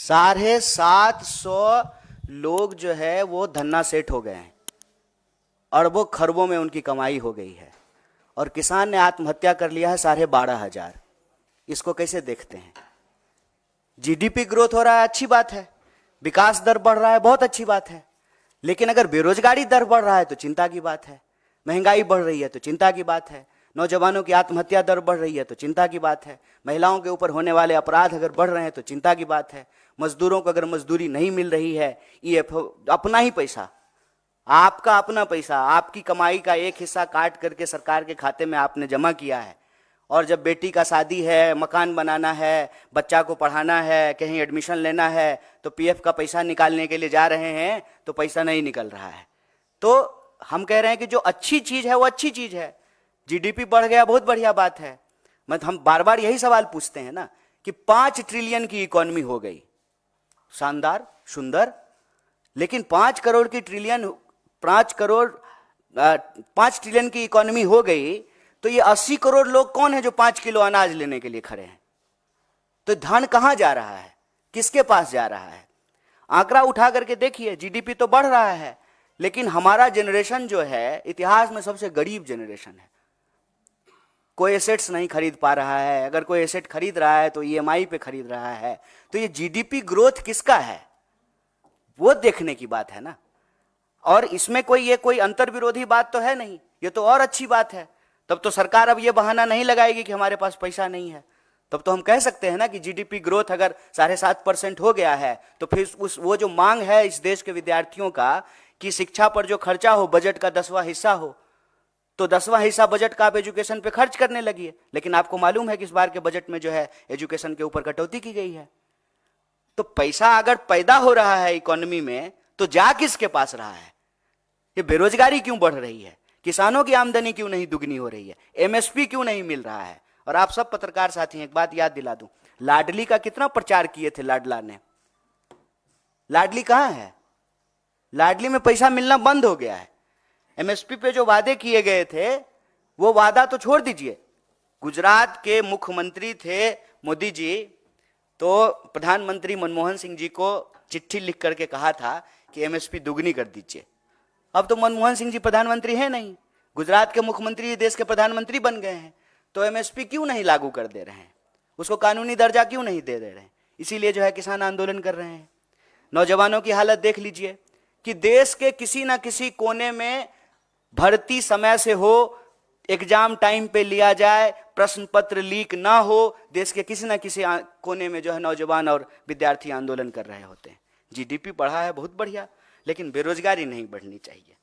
750 लोग जो है वो धन्ना सेठ हो गए हैं, अरबों खरबों में उनकी कमाई हो गई है, और किसान ने आत्महत्या कर लिया है 12,500। इसको कैसे देखते हैं? जीडीपी ग्रोथ हो रहा है, अच्छी बात है, विकास दर बढ़ रहा है, बहुत अच्छी बात है, लेकिन अगर बेरोजगारी दर बढ़ रहा है तो चिंता की बात है, महंगाई बढ़ रही है तो चिंता की बात है, नौजवानों की आत्महत्या दर बढ़ रही है तो चिंता की बात है, महिलाओं के ऊपर होने वाले अपराध अगर बढ़ रहे हैं तो चिंता की बात है, मजदूरों को अगर मजदूरी नहीं मिल रही है, ये अपना ही पैसा, आपका अपना पैसा, आपकी कमाई का एक हिस्सा काट करके सरकार के खाते में आपने जमा किया है, और जब बेटी का शादी है, मकान बनाना है, बच्चा को पढ़ाना है, कहीं एडमिशन लेना है, तो पीएफ का पैसा निकालने के लिए जा रहे हैं तो पैसा नहीं निकल रहा है। तो हम कह रहे हैं कि जो अच्छी चीज है वो अच्छी चीज है, जीडीपी बढ़ गया, बहुत बढ़िया बात है। हम बार बार यही सवाल पूछते हैं ना कि 5 ट्रिलियन की इकोनॉमी हो गई, शानदार, सुंदर, लेकिन 5 ट्रिलियन की इकोनॉमी हो गई तो ये 80 करोड़ लोग कौन है जो 5 किलो अनाज लेने के लिए खड़े हैं? तो धन कहां जा रहा है, किसके पास जा रहा है? आंकड़ा उठा करके देखिए, जीडीपी तो बढ़ रहा है, लेकिन हमारा जनरेशन जो है इतिहास में सबसे गरीब जनरेशन है। कोई एसेट्स नहीं खरीद पा रहा है, अगर कोई एसेट खरीद रहा है तो ईएमआई पे खरीद रहा है। तो ये जीडीपी ग्रोथ किसका है, वो देखने की बात है ना। और इसमें कोई अंतर विरोधी बात तो है नहीं, ये तो और अच्छी बात है। तब तो सरकार अब ये बहाना नहीं लगाएगी कि हमारे पास पैसा नहीं है। तब तो हम कह सकते हैं ना कि जीडीपी ग्रोथ अगर 7.5% हो गया है तो फिर वो जो मांग है इस देश के विद्यार्थियों का कि शिक्षा पर जो खर्चा हो बजट का 10वां हिस्सा हो, तो 10वां हिस्सा बजट का आप एजुकेशन पे खर्च करने लगी है। लेकिन आपको मालूम है कि इस बार के बजट में जो है एजुकेशन के ऊपर कटौती की गई है। तो पैसा अगर पैदा हो रहा है इकोनॉमी में तो जा किसके पास रहा है? ये बेरोजगारी क्यों बढ़ रही है, किसानों की आमदनी क्यों नहीं दुगनी हो रही है, एमएसपी क्यों नहीं मिल रहा है? और आप सब पत्रकार साथी एक बात याद दिला दूं, लाडली का कितना प्रचार किए थे लाडला ने, लाडली कहां है? लाडली में पैसा मिलना बंद हो गया है। एमएसपी पे जो वादे किए गए थे वो वादा तो छोड़ दीजिए, गुजरात के मुख्यमंत्री थे मोदी जी, तो प्रधानमंत्री मनमोहन सिंह जी को चिट्ठी लिख करके कहा था कि एमएसपी दुगनी कर दीजिए। अब तो मनमोहन सिंह जी प्रधानमंत्री हैं नहीं, गुजरात के मुख्यमंत्री देश के प्रधानमंत्री बन गए हैं, तो एमएसपी क्यों नहीं लागू कर दे रहे हैं, उसको कानूनी दर्जा क्यों नहीं दे रहे हैं? इसीलिए जो है किसान आंदोलन कर रहे हैं। नौजवानों की हालत देख लीजिए कि देश के किसी ना किसी कोने में भर्ती समय से हो, एग्जाम टाइम पे लिया जाए, प्रश्न पत्र लीक ना हो, देश के किसी ना किसी कोने में जो है नौजवान और विद्यार्थी आंदोलन कर रहे होते हैं। जीडीपी बढ़ा है, बहुत बढ़िया, लेकिन बेरोजगारी नहीं बढ़नी चाहिए।